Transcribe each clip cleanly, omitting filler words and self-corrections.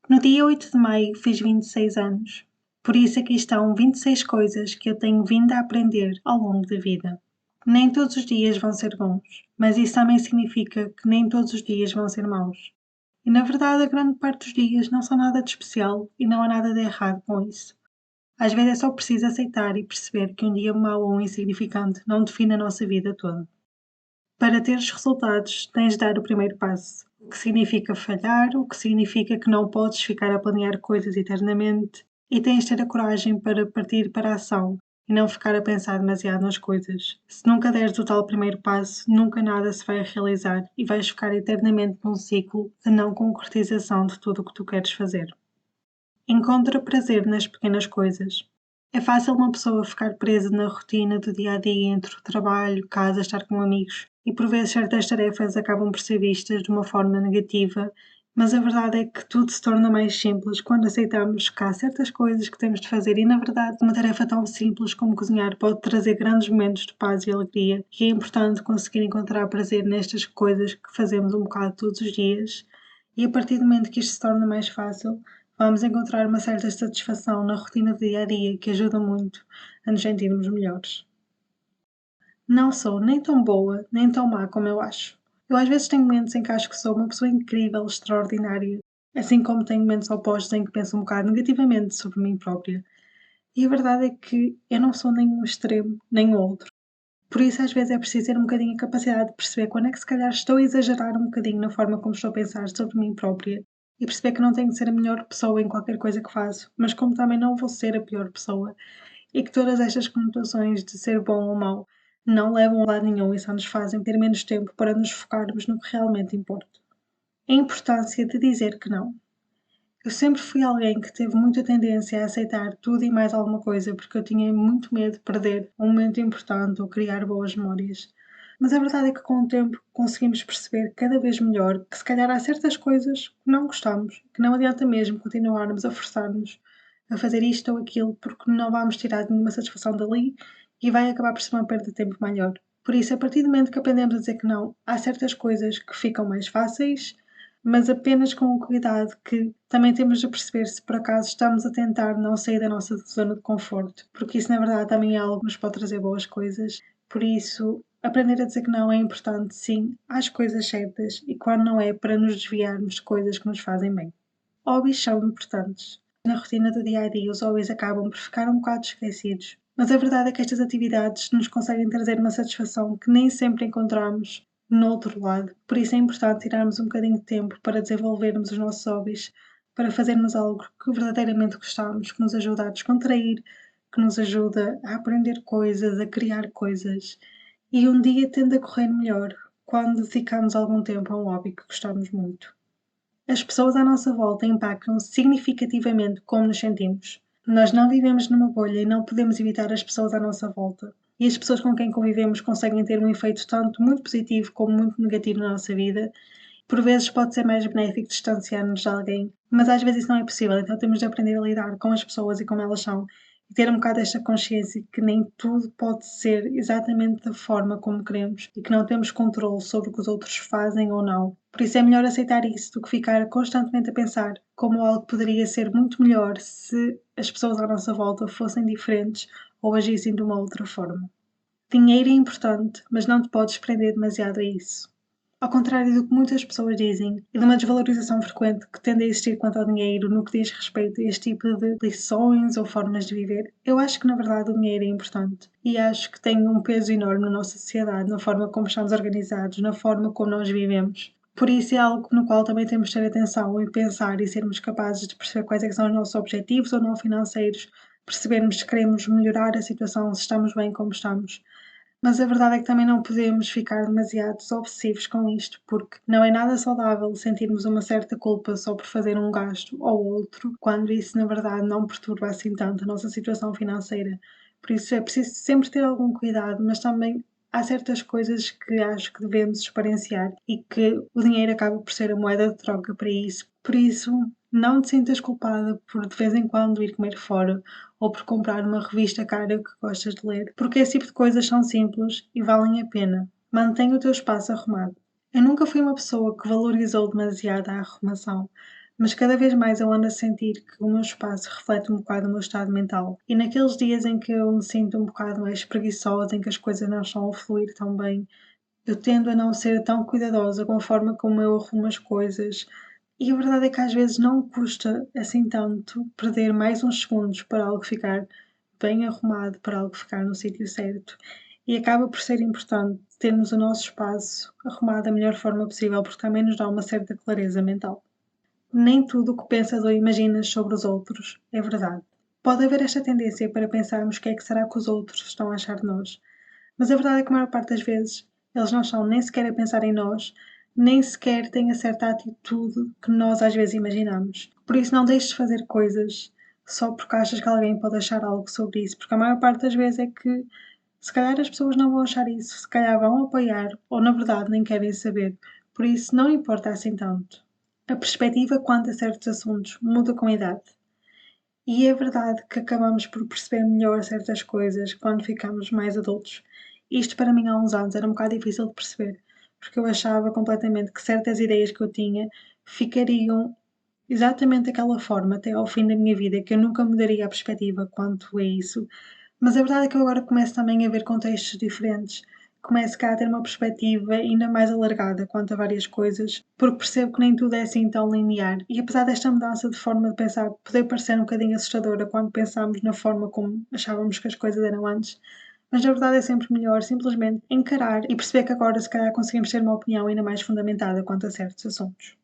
No dia 8 de maio fiz 26 anos. Por isso aqui estão 26 coisas que eu tenho vindo a aprender ao longo da vida. Nem todos os dias vão ser bons, mas isso também significa que nem todos os dias vão ser maus. E na verdade a grande parte dos dias não são nada de especial e não há nada de errado com isso. Às vezes é só preciso aceitar e perceber que um dia mau ou insignificante não define a nossa vida toda. Para teres resultados, tens de dar o primeiro passo, o que significa falhar, o que significa que não podes ficar a planear coisas eternamente e tens de ter a coragem para partir para a ação e não ficar a pensar demasiado nas coisas. Se nunca deres o tal primeiro passo, nunca nada se vai realizar e vais ficar eternamente num ciclo de não concretização de tudo o que tu queres fazer. Encontra prazer nas pequenas coisas. É fácil uma pessoa ficar presa na rotina do dia a dia entre o trabalho, casa, estar com amigos e por vezes certas tarefas acabam por ser vistas de uma forma negativa, mas a verdade é que tudo se torna mais simples quando aceitamos que há certas coisas que temos de fazer e na verdade uma tarefa tão simples como cozinhar pode trazer grandes momentos de paz e alegria e é importante conseguir encontrar prazer nestas coisas que fazemos um bocado todos os dias e a partir do momento que isto se torna mais fácil vamos encontrar uma certa satisfação na rotina do dia a dia que ajuda muito a nos sentirmos melhores. Não sou nem tão boa nem tão má como eu acho. Eu às vezes tenho momentos em que acho que sou uma pessoa incrível, extraordinária, assim como tenho momentos opostos em que penso um bocado negativamente sobre mim própria. E a verdade é que eu não sou nem um extremo nem o outro. Por isso, às vezes, é preciso ter um bocadinho a capacidade de perceber quando é que se calhar estou a exagerar um bocadinho na forma como estou a pensar sobre mim própria e perceber que não tenho de ser a melhor pessoa em qualquer coisa que faço, mas como também não vou ser a pior pessoa e que todas estas conotações de ser bom ou mau não levam a lado nenhum e só nos fazem ter menos tempo para nos focarmos no que realmente importa. A importância de dizer que não. Eu sempre fui alguém que teve muita tendência a aceitar tudo e mais alguma coisa porque eu tinha muito medo de perder um momento importante ou criar boas memórias. Mas a verdade é que com o tempo conseguimos perceber cada vez melhor que se calhar há certas coisas que não gostamos, que não adianta mesmo continuarmos a forçar-nos a fazer isto ou aquilo porque não vamos tirar nenhuma satisfação dali e vai acabar por ser uma perda de tempo maior. Por isso, a partir do momento que aprendemos a dizer que não, há certas coisas que ficam mais fáceis mas apenas com o cuidado que também temos de perceber se por acaso estamos a tentar não sair da nossa zona de conforto, porque isso na verdade também é algo que nos pode trazer boas coisas. Por isso, aprender a dizer que não é importante, sim, às coisas certas e quando não é para nos desviarmos de coisas que nos fazem bem. Hobbies são importantes. Na rotina do dia a dia, os hobbies acabam por ficar um bocado esquecidos. Mas a verdade é que estas atividades nos conseguem trazer uma satisfação que nem sempre encontramos no outro lado. Por isso é importante tirarmos um bocadinho de tempo para desenvolvermos os nossos hobbies, para fazermos algo que verdadeiramente gostamos, que nos ajuda a descontrair, que nos ajuda a aprender coisas, a criar coisas. E um dia tende a correr melhor quando dedicamos algum tempo a um hobby que gostamos muito. As pessoas à nossa volta impactam significativamente como nos sentimos. Nós não vivemos numa bolha e não podemos evitar as pessoas à nossa volta. E as pessoas com quem convivemos conseguem ter um efeito tanto muito positivo como muito negativo na nossa vida. Por vezes pode ser mais benéfico distanciar-nos de alguém, mas às vezes isso não é possível, então temos de aprender a lidar com as pessoas e como elas são e ter um bocado esta consciência que nem tudo pode ser exatamente da forma como queremos e que não temos controle sobre o que os outros fazem ou não. Por isso é melhor aceitar isso do que ficar constantemente a pensar como algo poderia ser muito melhor se as pessoas à nossa volta fossem diferentes ou agissem de uma outra forma. Dinheiro é importante, mas não te podes prender demasiado a isso. Ao contrário do que muitas pessoas dizem, e de uma desvalorização frequente que tende a existir quanto ao dinheiro no que diz respeito a este tipo de lições ou formas de viver, eu acho que na verdade o dinheiro é importante e acho que tem um peso enorme na nossa sociedade, na forma como estamos organizados, na forma como nós vivemos. Por isso é algo no qual também temos de ter atenção e pensar e sermos capazes de perceber quais é que são os nossos objetivos ou não financeiros, percebermos se queremos melhorar a situação, se estamos bem como estamos. Mas a verdade é que também não podemos ficar demasiado obsessivos com isto, porque não é nada saudável sentirmos uma certa culpa só por fazer um gasto ou outro, quando isso na verdade não perturba assim tanto a nossa situação financeira. Por isso é preciso sempre ter algum cuidado, mas também há certas coisas que acho que devemos experienciar e que o dinheiro acaba por ser a moeda de troca para isso. Por isso, não te sintas culpada por de vez em quando ir comer fora ou por comprar uma revista cara que gostas de ler, porque esse tipo de coisas são simples e valem a pena. Mantenha o teu espaço arrumado. Eu nunca fui uma pessoa que valorizou demasiado a arrumação, Mas cada vez mais eu ando a sentir que o meu espaço reflete um bocado o meu estado mental. E naqueles dias em que eu me sinto um bocado mais preguiçosa, em que as coisas não estão a fluir tão bem, eu tendo a não ser tão cuidadosa com a forma como eu arrumo as coisas. E a verdade é que às vezes não custa assim tanto perder mais uns segundos para algo ficar bem arrumado, para algo ficar no sítio certo. E acaba por ser importante termos o nosso espaço arrumado da melhor forma possível, porque também nos dá uma certa clareza mental. Nem tudo o que pensas ou imaginas sobre os outros é verdade. Pode haver esta tendência para pensarmos o que é que será que os outros estão a achar de nós, mas a verdade é que a maior parte das vezes eles não estão nem sequer a pensar em nós, nem sequer têm a certa atitude que nós às vezes imaginamos. Por isso não deixes de fazer coisas só porque achas que alguém pode achar algo sobre isso, porque a maior parte das vezes é que se calhar as pessoas não vão achar isso, se calhar vão apoiar ou na verdade nem querem saber. Por isso não importa assim tanto. A perspectiva quanto a certos assuntos muda com a idade. E é verdade que acabamos por perceber melhor certas coisas quando ficamos mais adultos. Isto para mim há uns anos era um bocado difícil de perceber, porque eu achava completamente que certas ideias que eu tinha ficariam exatamente daquela forma até ao fim da minha vida, que eu nunca mudaria a perspectiva quanto a isso. Mas a verdade é que eu agora começo também a ver contextos diferentes. Começo cá a ter uma perspectiva ainda mais alargada quanto a várias coisas, porque percebo que nem tudo é assim tão linear. E apesar desta mudança de forma de pensar poder parecer um bocadinho assustadora quando pensamos na forma como achávamos que as coisas eram antes, mas na verdade é sempre melhor simplesmente encarar e perceber que agora se calhar conseguimos ter uma opinião ainda mais fundamentada quanto a certos assuntos.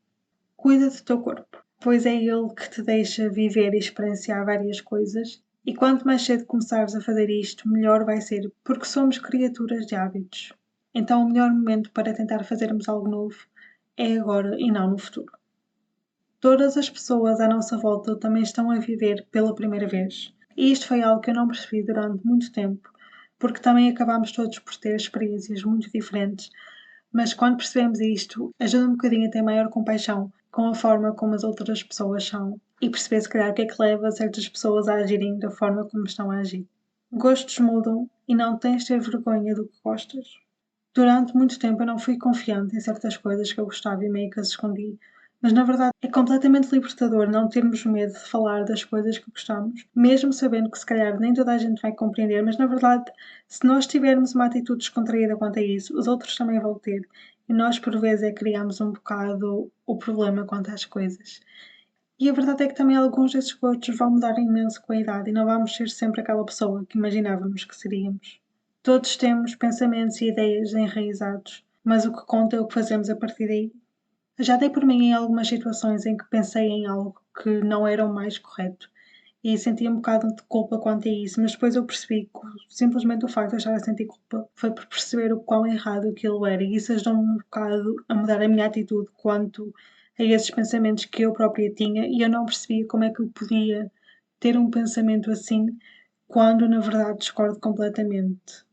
Cuida do teu corpo, pois é ele que te deixa viver e experienciar várias coisas, e quanto mais cedo começares a fazer isto, melhor vai ser, porque somos criaturas de hábitos. Então o melhor momento para tentar fazermos algo novo é agora e não no futuro. Todas as pessoas à nossa volta também estão a viver pela primeira vez. E isto foi algo que eu não percebi durante muito tempo, porque também acabámos todos por ter experiências muito diferentes, mas quando percebemos isto, ajuda um bocadinho a ter maior compaixão com a forma como as outras pessoas são e perceber se calhar o que é que leva certas pessoas a agirem da forma como estão a agir. Gostos mudam e não tens de ter vergonha do que gostas. Durante muito tempo eu não fui confiante em certas coisas que eu gostava e meio que as escondi, mas na verdade é completamente libertador não termos medo de falar das coisas que gostamos, mesmo sabendo que se calhar nem toda a gente vai compreender, mas na verdade, se nós tivermos uma atitude descontraída quanto a isso, os outros também vão ter. E nós, por vezes, é que criamos um bocado o problema quanto às coisas. E a verdade é que também alguns desses gostos vão mudar imenso com a idade e não vamos ser sempre aquela pessoa que imaginávamos que seríamos. Todos temos pensamentos e ideias enraizados, mas o que conta é o que fazemos a partir daí. Já dei por mim em algumas situações em que pensei em algo que não era o mais correto e senti um bocado de culpa quanto a isso, mas depois eu percebi que simplesmente o facto de eu estar a sentir culpa foi por perceber o quão errado aquilo era e isso ajudou-me um bocado a mudar a minha atitude quanto a esses pensamentos que eu própria tinha e eu não percebia como é que eu podia ter um pensamento assim quando na verdade discordo completamente.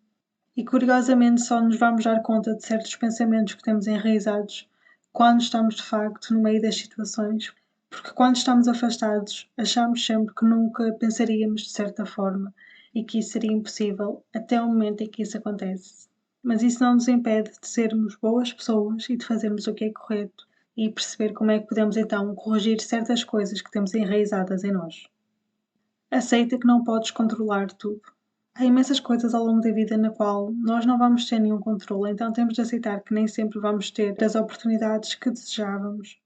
E curiosamente só nos vamos dar conta de certos pensamentos que temos enraizados quando estamos de facto no meio das situações, porque quando estamos afastados achamos sempre que nunca pensaríamos de certa forma e que isso seria impossível até o momento em que isso acontece. Mas isso não nos impede de sermos boas pessoas e de fazermos o que é correto e perceber como é que podemos então corrigir certas coisas que temos enraizadas em nós. Aceita que não podes controlar tudo. Há imensas coisas ao longo da vida na qual nós não vamos ter nenhum controle, então temos de aceitar que nem sempre vamos ter as oportunidades que desejávamos.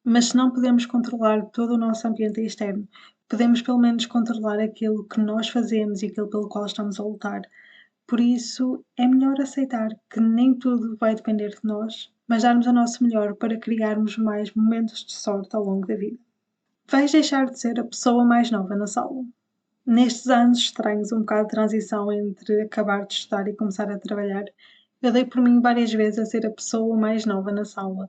Mas se não podemos controlar todo o nosso ambiente externo, podemos pelo menos controlar aquilo que nós fazemos e aquilo pelo qual estamos a lutar. Por isso, é melhor aceitar que nem tudo vai depender de nós, mas darmos o nosso melhor para criarmos mais momentos de sorte ao longo da vida. Vais deixar de ser a pessoa mais nova na sala. Nestes anos estranhos, um bocado de transição entre acabar de estudar e começar a trabalhar, eu dei por mim várias vezes a ser a pessoa mais nova na sala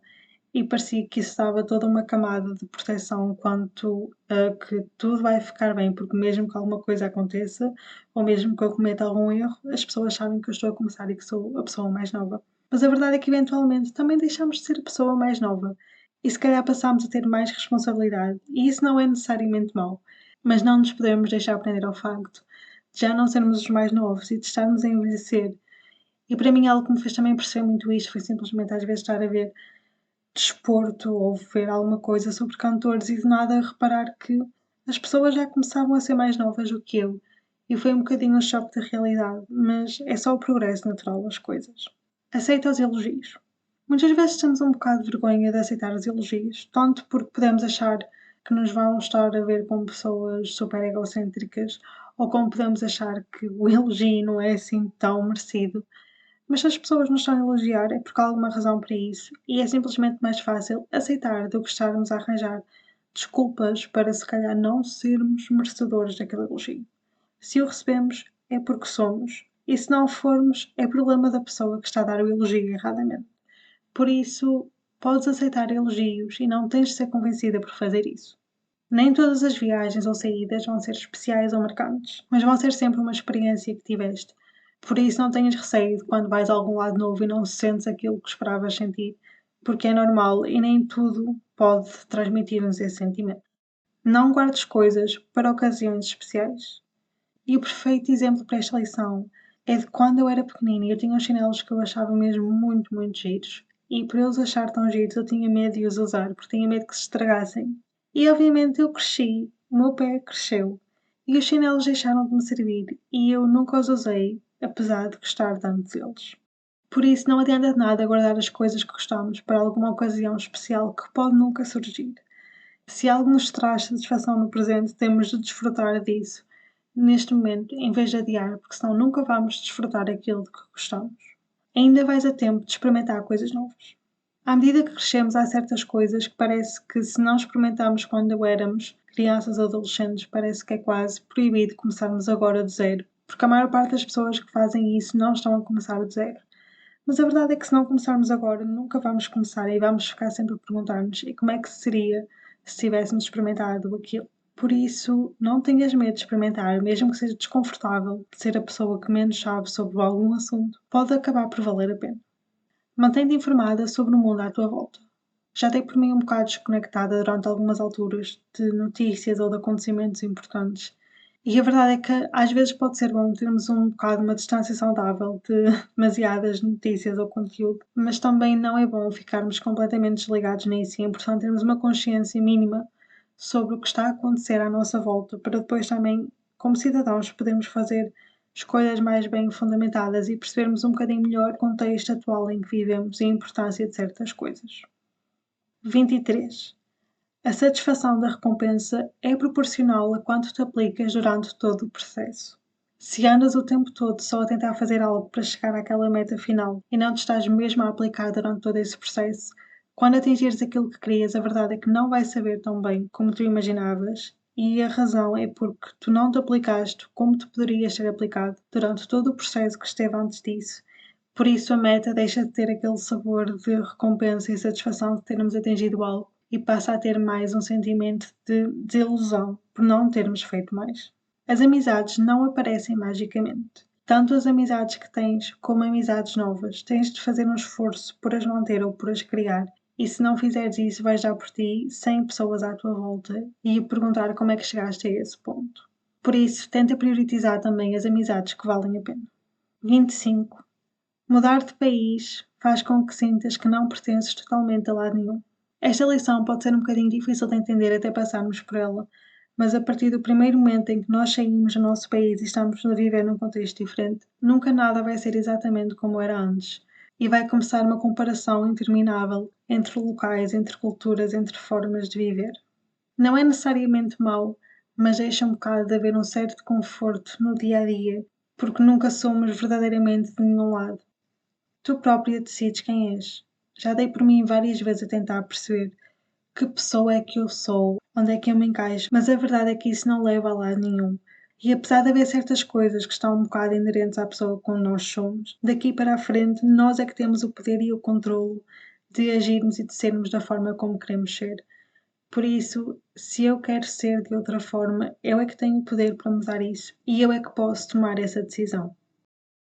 e parecia que isso dava toda uma camada de proteção quanto a que tudo vai ficar bem, porque mesmo que alguma coisa aconteça, ou mesmo que eu cometa algum erro, as pessoas sabem que eu estou a começar e que sou a pessoa mais nova. Mas a verdade é que eventualmente também deixamos de ser a pessoa mais nova e se calhar passamos a ter mais responsabilidade, e isso não é necessariamente mau, mas não nos podemos deixar prender ao facto de já não sermos os mais novos e de estarmos a envelhecer. E para mim algo que me fez também perceber muito isto foi simplesmente às vezes estar a ver desporto ou ver alguma coisa sobre cantores e de nada reparar que as pessoas já começavam a ser mais novas do que eu. E foi um bocadinho um choque da realidade, mas é só o progresso natural das coisas. Aceita os elogios. Muitas vezes temos um bocado de vergonha de aceitar os elogios, tanto porque podemos achar que nos vão estar a ver como pessoas super egocêntricas, ou como podemos achar que o elogio não é assim tão merecido. Mas se as pessoas nos estão a elogiar é porque há alguma razão para isso, e é simplesmente mais fácil aceitar do que estarmos a arranjar desculpas para se calhar não sermos merecedores daquele elogio. Se o recebemos, é porque somos, e se não formos, é problema da pessoa que está a dar o elogio erradamente. Por isso, podes aceitar elogios e não tens de ser convencida por fazer isso. Nem todas as viagens ou saídas vão ser especiais ou marcantes, mas vão ser sempre uma experiência que tiveste. Por isso, não tenhas receio de quando vais a algum lado novo e não sentes aquilo que esperavas sentir, porque é normal e nem tudo pode transmitir-nos esse sentimento. Não guardes coisas para ocasiões especiais. E o perfeito exemplo para esta lição é de quando eu era pequenina e eu tinha uns chinelos que eu achava mesmo muito, muito giros. E por eu os achar tão giros, eu tinha medo de os usar, porque tinha medo que se estragassem. E obviamente eu cresci, o meu pé cresceu, e os chinelos deixaram de me servir, e eu nunca os usei, apesar de gostar tanto deles. Por isso não adianta de nada guardar as coisas que gostamos para alguma ocasião especial que pode nunca surgir. Se algo nos traz satisfação no presente, temos de desfrutar disso neste momento, em vez de adiar, porque senão nunca vamos desfrutar aquilo de que gostamos. Ainda vais a tempo de experimentar coisas novas. À medida que crescemos, há certas coisas que parece que se não experimentarmos quando éramos crianças ou adolescentes, parece que é quase proibido começarmos agora do zero, porque a maior parte das pessoas que fazem isso não estão a começar do zero. Mas a verdade é que se não começarmos agora, nunca vamos começar e vamos ficar sempre a perguntar-nos e como é que seria se tivéssemos experimentado aquilo. Por isso, não tenhas medo de experimentar, mesmo que seja desconfortável, de ser a pessoa que menos sabe sobre algum assunto, pode acabar por valer a pena. Mantém-te informada sobre o mundo à tua volta. Já dei por mim um bocado desconectada durante algumas alturas de notícias ou de acontecimentos importantes. E a verdade é que às vezes pode ser bom termos um bocado uma distância saudável de demasiadas notícias ou conteúdo, mas também não é bom ficarmos completamente desligados nisso e é importante termos uma consciência mínima sobre o que está a acontecer à nossa volta para depois também, como cidadãos, podermos fazer escolhas mais bem fundamentadas e percebermos um bocadinho melhor o contexto atual em que vivemos e a importância de certas coisas. 23. A satisfação da recompensa é proporcional a quanto te aplicas durante todo o processo. Se andas o tempo todo só a tentar fazer algo para chegar àquela meta final e não te estás mesmo a aplicar durante todo esse processo, quando atingires aquilo que querias, a verdade é que não vais saber tão bem como tu imaginavas, e a razão é porque tu não te aplicaste como tu poderias ter aplicado durante todo o processo que esteve antes disso. Por isso a meta deixa de ter aquele sabor de recompensa e satisfação de termos atingido algo e passa a ter mais um sentimento de desilusão por não termos feito mais. As amizades não aparecem magicamente. Tanto as amizades que tens como amizades novas, tens de fazer um esforço por as manter ou por as criar. E se não fizeres isso, vais dar por ti 100 pessoas à tua volta e perguntar como é que chegaste a esse ponto. Por isso, tenta priorizar também as amizades que valem a pena. 25. Mudar de país faz com que sintas que não pertences totalmente a lado nenhum. Esta lição pode ser um bocadinho difícil de entender até passarmos por ela, mas a partir do primeiro momento em que nós saímos do nosso país e estamos a viver num contexto diferente, nunca nada vai ser exatamente como era antes. E vai começar uma comparação interminável entre locais, entre culturas, entre formas de viver. Não é necessariamente mau, mas deixa um bocado de haver um certo conforto no dia a dia, porque nunca somos verdadeiramente de nenhum lado. Tu própria decides quem és. Já dei por mim várias vezes a tentar perceber que pessoa é que eu sou, onde é que eu me encaixo, mas a verdade é que isso não leva a lado nenhum. E apesar de haver certas coisas que estão um bocado inerentes à pessoa como nós somos, daqui para a frente nós é que temos o poder e o controle de agirmos e de sermos da forma como queremos ser. Por isso, se eu quero ser de outra forma, eu é que tenho o poder para mudar isso e eu é que posso tomar essa decisão.